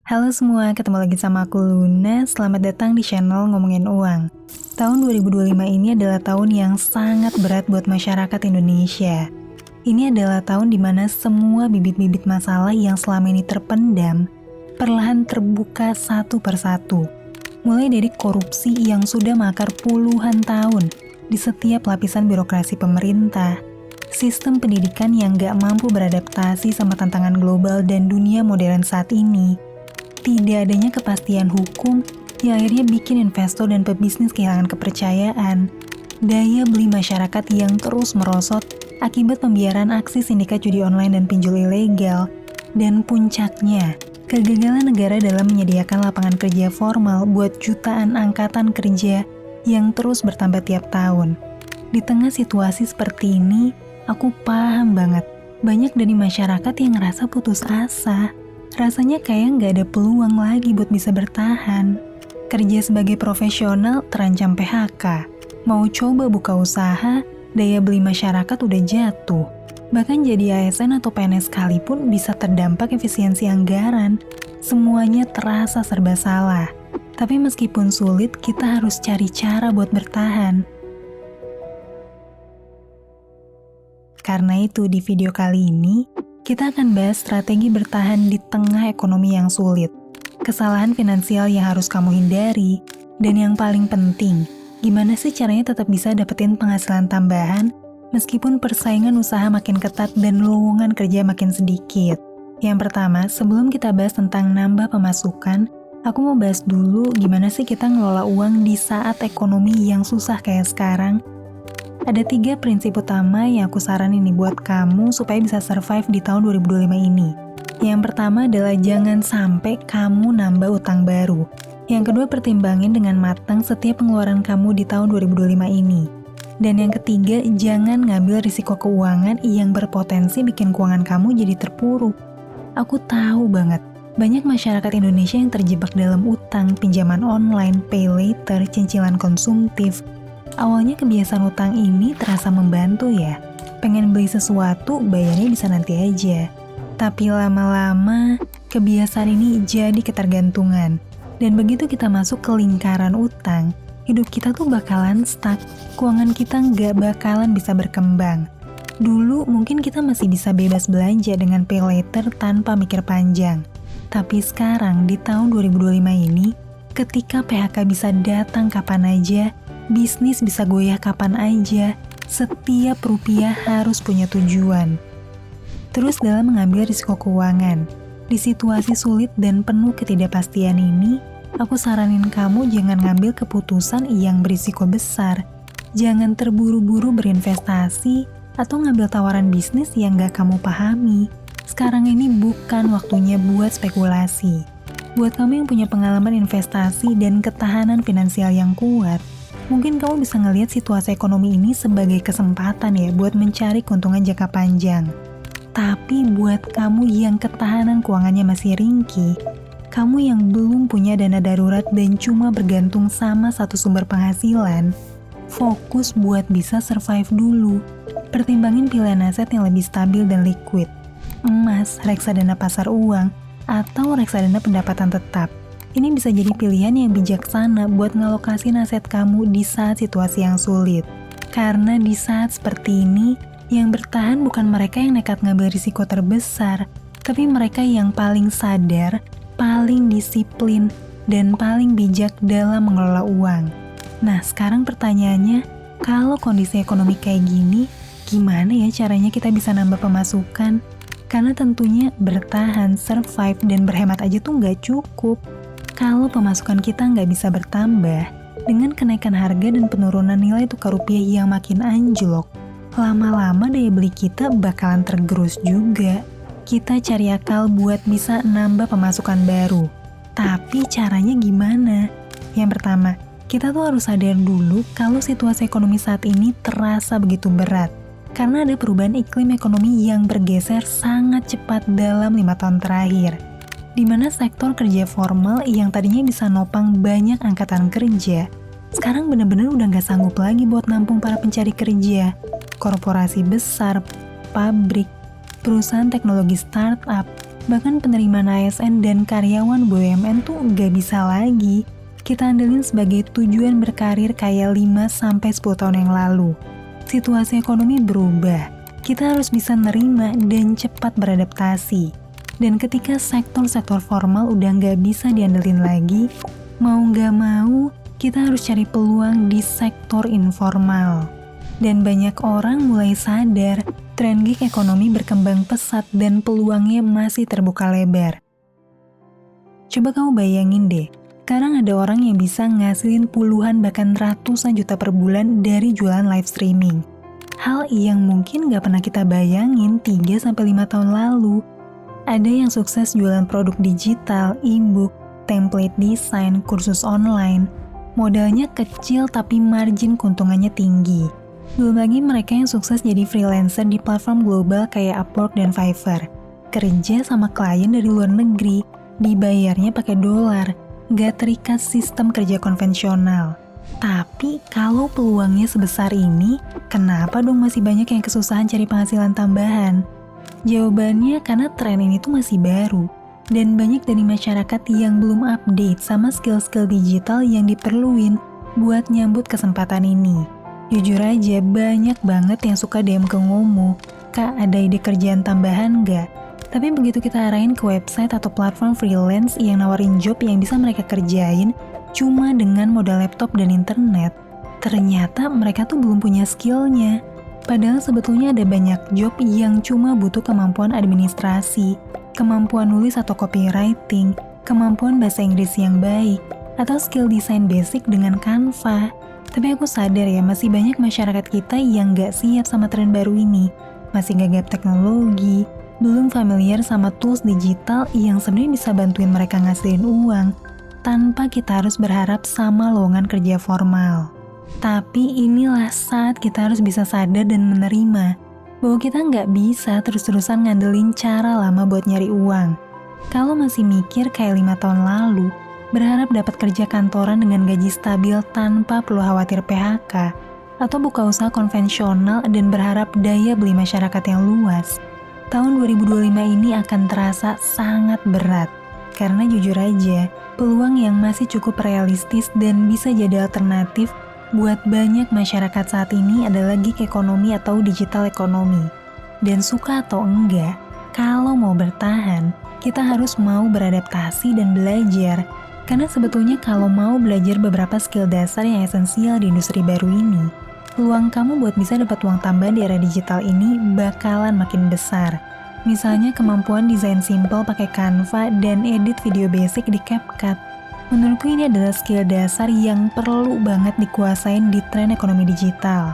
Halo semua, ketemu lagi sama aku Luna. Selamat datang di channel Ngomongin Uang. Tahun 2025 ini adalah tahun yang sangat berat buat masyarakat Indonesia. Ini adalah tahun dimana semua bibit-bibit masalah yang selama ini terpendam perlahan terbuka satu persatu. Mulai dari korupsi yang sudah mengakar puluhan tahun di setiap lapisan birokrasi pemerintah, sistem pendidikan yang gak mampu beradaptasi sama tantangan global dan dunia modern saat ini, tidak adanya kepastian hukum yang akhirnya bikin investor dan pebisnis kehilangan kepercayaan, daya beli masyarakat yang terus merosot akibat pembiaran aksi sindikat judi online dan pinjol ilegal, dan puncaknya, kegagalan negara dalam menyediakan lapangan kerja formal buat jutaan angkatan kerja yang terus bertambah tiap tahun. Di tengah situasi seperti ini, aku paham banget, banyak dari masyarakat yang ngerasa putus asa. Rasanya kayak nggak ada peluang lagi buat bisa bertahan. Kerja sebagai profesional terancam PHK. Mau coba buka usaha, daya beli masyarakat udah jatuh. Bahkan jadi ASN atau PNS sekalipun bisa terdampak efisiensi anggaran. Semuanya terasa serba salah. Tapi meskipun sulit, kita harus cari cara buat bertahan. Karena itu di video kali ini, kita akan bahas strategi bertahan di tengah ekonomi yang sulit, kesalahan finansial yang harus kamu hindari, dan yang paling penting, gimana sih caranya tetap bisa dapetin penghasilan tambahan meskipun persaingan usaha makin ketat dan lowongan kerja makin sedikit. Yang pertama, sebelum kita bahas tentang nambah pemasukan, aku mau bahas dulu gimana sih kita ngelola uang di saat ekonomi yang susah kayak sekarang. Ada 3 prinsip utama yang aku saranin nih buat kamu supaya bisa survive di tahun 2025 ini. Yang pertama adalah jangan sampai kamu nambah utang baru. Yang kedua, pertimbangin dengan matang setiap pengeluaran kamu di tahun 2025 ini. Dan yang ketiga, jangan ngambil risiko keuangan yang berpotensi bikin keuangan kamu jadi terpuruk. Aku tahu banget, banyak masyarakat Indonesia yang terjebak dalam utang, pinjaman online, pay later, cicilan konsumtif. Awalnya kebiasaan utang ini terasa membantu ya. Pengen beli sesuatu, bayarnya bisa nanti aja. Tapi lama-lama, kebiasaan ini jadi ketergantungan. Dan begitu kita masuk ke lingkaran utang, hidup kita tuh bakalan stuck. Keuangan kita nggak bakalan bisa berkembang. Dulu mungkin kita masih bisa bebas belanja dengan pay later tanpa mikir panjang. Tapi sekarang di tahun 2025 ini, ketika PHK bisa datang kapan aja, bisnis bisa goyah kapan aja, setiap rupiah harus punya tujuan. Terus dalam mengambil risiko keuangan, di situasi sulit dan penuh ketidakpastian ini, aku saranin kamu jangan ngambil keputusan yang berisiko besar. Jangan terburu-buru berinvestasi atau ngambil tawaran bisnis yang gak kamu pahami. Sekarang ini bukan waktunya buat spekulasi. Buat kamu yang punya pengalaman investasi dan ketahanan finansial yang kuat, mungkin kamu bisa ngelihat situasi ekonomi ini sebagai kesempatan ya buat mencari keuntungan jangka panjang. Tapi buat kamu yang ketahanan keuangannya masih ringkih, kamu yang belum punya dana darurat dan cuma bergantung sama satu sumber penghasilan, fokus buat bisa survive dulu. Pertimbangin pilihan aset yang lebih stabil dan liquid. Emas, reksadana pasar uang, atau reksadana pendapatan tetap. Ini bisa jadi pilihan yang bijaksana buat ngelokasin aset kamu di saat situasi yang sulit. Karena di saat seperti ini, yang bertahan bukan mereka yang nekat ngambil risiko terbesar, tapi mereka yang paling sadar, paling disiplin, dan paling bijak dalam mengelola uang. Nah, sekarang pertanyaannya, kalau kondisi ekonomi kayak gini, gimana ya caranya kita bisa nambah pemasukan? Karena tentunya bertahan, survive, dan berhemat aja tuh nggak cukup. Kalau pemasukan kita nggak bisa bertambah, dengan kenaikan harga dan penurunan nilai tukar rupiah yang makin anjlok, lama-lama daya beli kita bakalan tergerus juga. Kita cari akal buat bisa nambah pemasukan baru. Tapi caranya gimana? Yang pertama, kita tuh harus sadar dulu kalau situasi ekonomi saat ini terasa begitu berat. Karena ada perubahan iklim ekonomi yang bergeser sangat cepat dalam 5 tahun terakhir. Di mana sektor kerja formal yang tadinya bisa nopang banyak angkatan kerja, sekarang benar-benar udah nggak sanggup lagi buat nampung para pencari kerja. Korporasi besar, pabrik, perusahaan teknologi startup, Bahkan penerimaan ASN dan karyawan BUMN tuh nggak bisa lagi kita andelin sebagai tujuan berkarir kayak 5-10 tahun yang lalu. Situasi ekonomi berubah, kita harus bisa nerima dan cepat beradaptasi. Dan ketika sektor-sektor formal udah nggak bisa diandelin lagi, mau nggak mau, kita harus cari peluang di sektor informal. Dan banyak orang mulai sadar, tren gig ekonomi berkembang pesat dan peluangnya masih terbuka lebar. Coba kamu bayangin deh, sekarang ada orang yang bisa ngasilin puluhan bahkan ratusan juta per bulan dari jualan live streaming. Hal yang mungkin gak pernah kita bayangin 3-5 tahun lalu. Ada yang sukses jualan produk digital, e-book, template desain, kursus online. Modalnya kecil tapi margin keuntungannya tinggi. Belum lagi mereka yang sukses jadi freelancer di platform global kayak Upwork dan Fiverr. Kerja sama klien dari luar negeri, dibayarnya pakai dolar, gak terikat sistem kerja konvensional. Tapi kalau peluangnya sebesar ini, kenapa dong masih banyak yang kesusahan cari penghasilan tambahan? Jawabannya karena tren ini tuh masih baru, dan banyak dari masyarakat yang belum update sama skill-skill digital yang diperluin buat nyambut kesempatan ini. Jujur aja, banyak banget yang suka DM ke Ngomo, "Kak, ada ide kerjaan tambahan nggak?" Tapi begitu kita arahin ke website atau platform freelance yang nawarin job yang bisa mereka kerjain cuma dengan modal laptop dan internet, ternyata mereka tuh belum punya skillnya. Padahal sebetulnya ada banyak job yang cuma butuh kemampuan administrasi, kemampuan nulis atau copywriting, kemampuan bahasa Inggris yang baik, atau skill desain basic dengan Canva. Tapi aku sadar ya, masih banyak masyarakat kita yang gak siap sama tren baru ini, masih gagap teknologi, belum familiar sama tools digital yang sebenarnya bisa bantuin mereka ngasilin uang tanpa kita harus berharap sama lowongan kerja formal. Tapi inilah saat kita harus bisa sadar dan menerima bahwa kita nggak bisa terus-terusan ngandelin cara lama buat nyari uang. Kalau masih mikir kayak 5 tahun lalu, berharap dapat kerja kantoran dengan gaji stabil tanpa perlu khawatir PHK, atau buka usaha konvensional dan berharap daya beli masyarakat yang luas, tahun 2025 ini akan terasa sangat berat. Karena jujur aja, peluang yang masih cukup realistis dan bisa jadi alternatif buat banyak masyarakat saat ini adalah gig ekonomi atau digital ekonomi. Dan suka atau enggak, kalau mau bertahan, kita harus mau beradaptasi dan belajar. Karena sebetulnya kalau mau belajar beberapa skill dasar yang esensial di industri baru ini, peluang kamu buat bisa dapat uang tambahan di era digital ini bakalan makin besar. Misalnya kemampuan desain simple pakai Canva dan edit video basic di CapCut. Menurutku ini adalah skill dasar yang perlu banget dikuasain di tren ekonomi digital.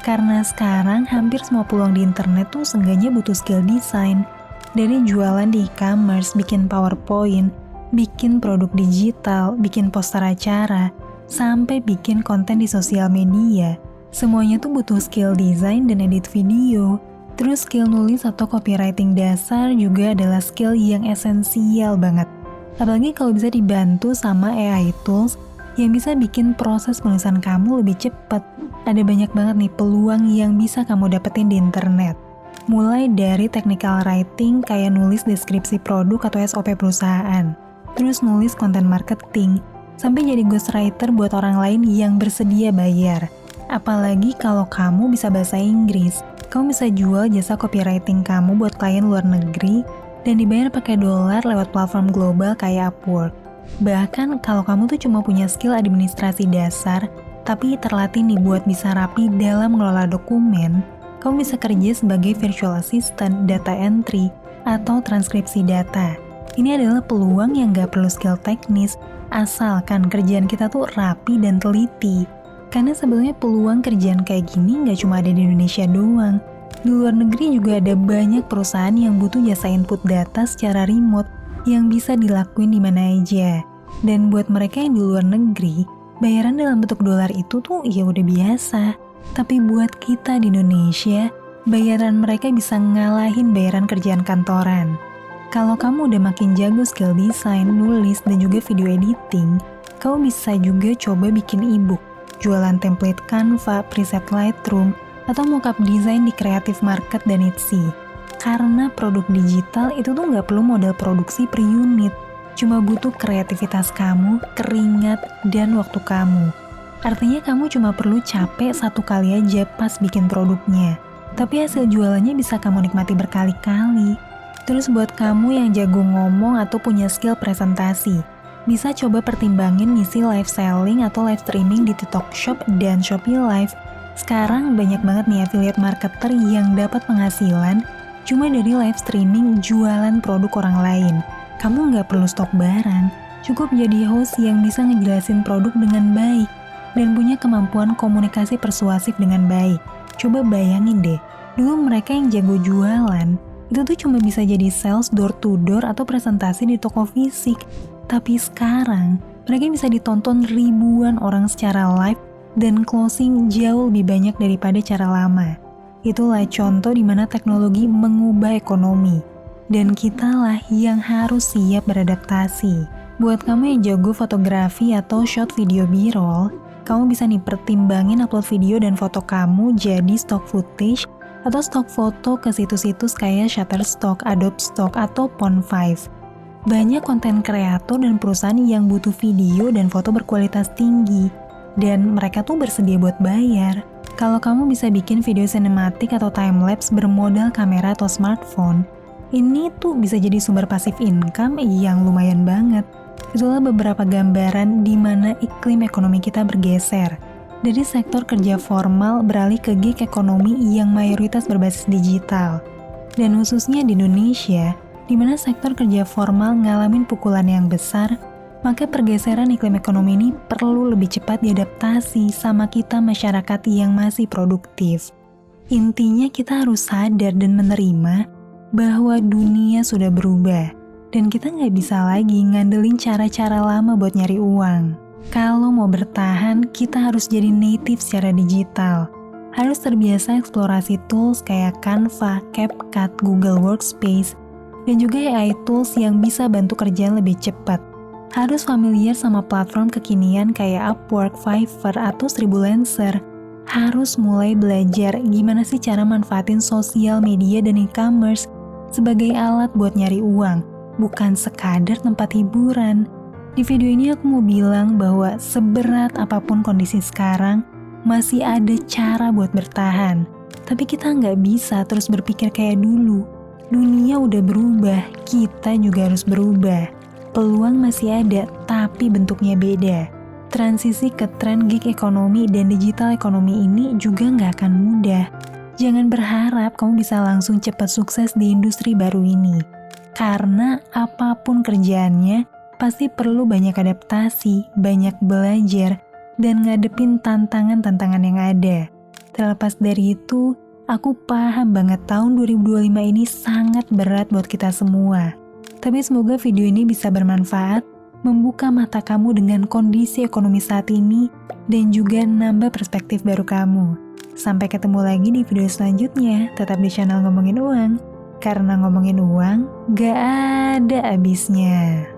Karena sekarang hampir semua peluang di internet tuh seenggaknya butuh skill desain. Dari jualan di e-commerce, bikin PowerPoint, bikin produk digital, bikin poster acara, sampai bikin konten di sosial media. Semuanya tuh butuh skill desain dan edit video. Terus skill nulis atau copywriting dasar juga adalah skill yang esensial banget. Apalagi kalau bisa dibantu sama AI tools yang bisa bikin proses penulisan kamu lebih cepat. Ada banyak banget nih peluang yang bisa kamu dapetin di internet. Mulai dari technical writing kayak nulis deskripsi produk atau SOP perusahaan. Terus nulis konten marketing, sampai jadi ghostwriter buat orang lain yang bersedia bayar. Apalagi kalau kamu bisa bahasa Inggris, kamu bisa jual jasa copywriting kamu buat klien luar negeri dan dibayar pakai dolar lewat platform global kayak Upwork. Bahkan kalau kamu tuh cuma punya skill administrasi dasar, tapi terlatih nih buat bisa rapi dalam mengelola dokumen, kamu bisa kerja sebagai virtual assistant, data entry, atau transkripsi data. Ini adalah peluang yang gak perlu skill teknis, asalkan kerjaan kita tuh rapi dan teliti. Karena sebenarnya peluang kerjaan kayak gini gak cuma ada di Indonesia doang. Di luar negeri juga ada banyak perusahaan yang butuh jasa input data secara remote yang bisa dilakuin di mana aja. Dan buat mereka yang di luar negeri, bayaran dalam bentuk dolar itu tuh ya udah biasa. Tapi buat kita di Indonesia, bayaran mereka bisa ngalahin bayaran kerjaan kantoran. Kalau kamu udah makin jago skill desain, nulis, dan juga video editing, kamu bisa juga coba bikin e-book, jualan template Canva, preset Lightroom, atau mockup desain di Creative Market dan Etsy. Karena produk digital itu tuh nggak perlu modal produksi per unit, cuma butuh kreativitas kamu, keringat, dan waktu kamu. Artinya kamu cuma perlu capek satu kali aja pas bikin produknya, tapi hasil jualannya bisa kamu nikmati berkali-kali. Terus buat kamu yang jago ngomong atau punya skill presentasi, bisa coba pertimbangin ngisi live selling atau live streaming di TikTok Shop dan Shopee Live. Sekarang banyak banget nih affiliate marketer yang dapat penghasilan cuma dari live streaming jualan produk orang lain. Kamu nggak perlu stok barang, cukup jadi host yang bisa ngejelasin produk dengan baik dan punya kemampuan komunikasi persuasif dengan baik. Coba bayangin deh, dulu mereka yang jago jualan, itu tuh cuma bisa jadi sales door to door atau presentasi di toko fisik. Tapi sekarang, mereka bisa ditonton ribuan orang secara live dan closing jauh lebih banyak daripada cara lama. Itulah contoh di mana teknologi mengubah ekonomi, dan kitalah yang harus siap beradaptasi. Buat kamu yang jago fotografi atau shot video B-roll, kamu bisa nih pertimbangin upload video dan foto kamu jadi stock footage atau stock foto ke situs-situs kayak Shutterstock, Adobe Stock, atau Pond5. Banyak konten kreator dan perusahaan yang butuh video dan foto berkualitas tinggi, dan mereka tuh bersedia buat bayar. Kalau kamu bisa bikin video sinematik atau timelapse bermodal kamera atau smartphone, ini tuh bisa jadi sumber pasif income yang lumayan banget. Itulah beberapa gambaran di mana iklim ekonomi kita bergeser. Dari sektor kerja formal beralih ke gig ekonomi yang mayoritas berbasis digital. Dan khususnya di Indonesia, di mana sektor kerja formal ngalamin pukulan yang besar, maka pergeseran iklim ekonomi ini perlu lebih cepat diadaptasi sama kita masyarakat yang masih produktif. Intinya kita harus sadar dan menerima bahwa dunia sudah berubah, dan kita nggak bisa lagi ngandelin cara-cara lama buat nyari uang. Kalau mau bertahan, kita harus jadi native secara digital. Harus terbiasa eksplorasi tools kayak Canva, CapCut, Google Workspace, dan juga AI tools yang bisa bantu kerjaan lebih cepat. Harus familiar sama platform kekinian kayak Upwork, Fiverr, atau Sribulancer. Harus mulai belajar gimana sih cara manfaatin sosial media dan e-commerce sebagai alat buat nyari uang, bukan sekadar tempat hiburan. Di video ini aku mau bilang bahwa seberat apapun kondisi sekarang, masih ada cara buat bertahan. Tapi kita nggak bisa terus berpikir kayak dulu. Dunia udah berubah, kita juga harus berubah. Peluang masih ada, tapi bentuknya beda. Transisi ke tren gig ekonomi dan digital ekonomi ini juga nggak akan mudah. Jangan berharap kamu bisa langsung cepat sukses di industri baru ini. Karena apapun kerjaannya, pasti perlu banyak adaptasi, banyak belajar, dan ngadepin tantangan-tantangan yang ada. Terlepas dari itu, aku paham banget tahun 2025 ini sangat berat buat kita semua. Tapi semoga video ini bisa bermanfaat, membuka mata kamu dengan kondisi ekonomi saat ini, dan juga nambah perspektif baru kamu. Sampai ketemu lagi di video selanjutnya, tetap di channel Ngomongin Uang. Karena ngomongin uang, gak ada habisnya.